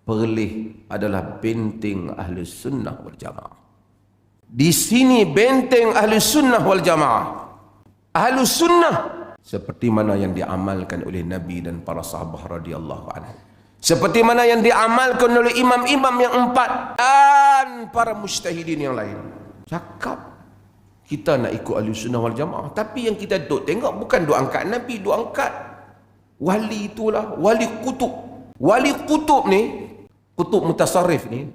Perlis adalah benteng ahli sunnah wal jamaah. Di sini benteng ahli sunnah wal jamaah. Ahli sunnah seperti mana yang diamalkan oleh Nabi dan para sahabat radhiyallahu anhu. Seperti mana yang diamalkan oleh imam-imam yang 4 dan para mujtahidin yang lain. Cakap kita nak ikut ahli sunnah wal jamaah, tapi yang kita duk tengok bukan duk angkat Nabi, duk angkat wali itulah, wali kutub. Wali kutub ni, kutub mutasarrif ni,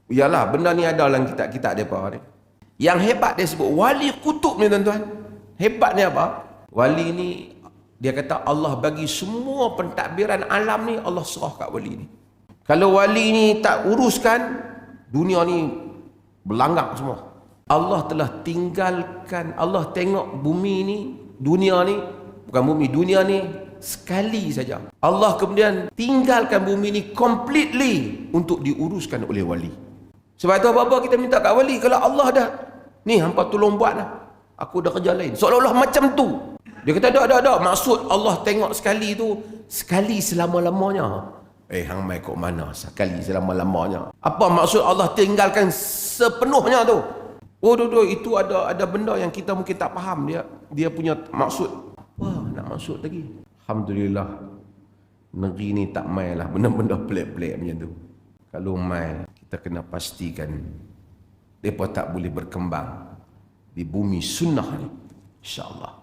ialah benda ni ada dalam kitab-kitab depa ni. Yang hebat dia sebut wali kutub ni tuan-tuan. Hebatnya apa? Wali ni dia kata Allah bagi semua pentadbiran alam ni Allah serah kat wali ni. Kalau wali ni tak uruskan, dunia ni berlanggak semua. Allah telah tinggalkan, Allah tengok bumi ni, dunia ni, bukan bumi, dunia ni sekali saja. Allah kemudian tinggalkan bumi ni completely untuk diuruskan oleh wali. Sebab itu apa-apa kita minta kat wali, kalau Allah dah, ni hampa tolong buat lah, aku dah kerja lain. Seolah-olah macam tu. Dia kata tak. Maksud Allah tengok sekali tu, sekali selama-lamanya. Hang mai kok mana sekali selama-lamanya? Apa maksud Allah tinggalkan sepenuhnya tu? Oh, itu ada benda yang kita mungkin tak faham dia punya maksud. Apa nak maksud lagi? Alhamdulillah, negeri ni tak mai lah benda-benda pelik-pelik macam tu. Kalau mai, kita kena pastikan mereka tak boleh berkembang di bumi sunnah ni, insya-Allah.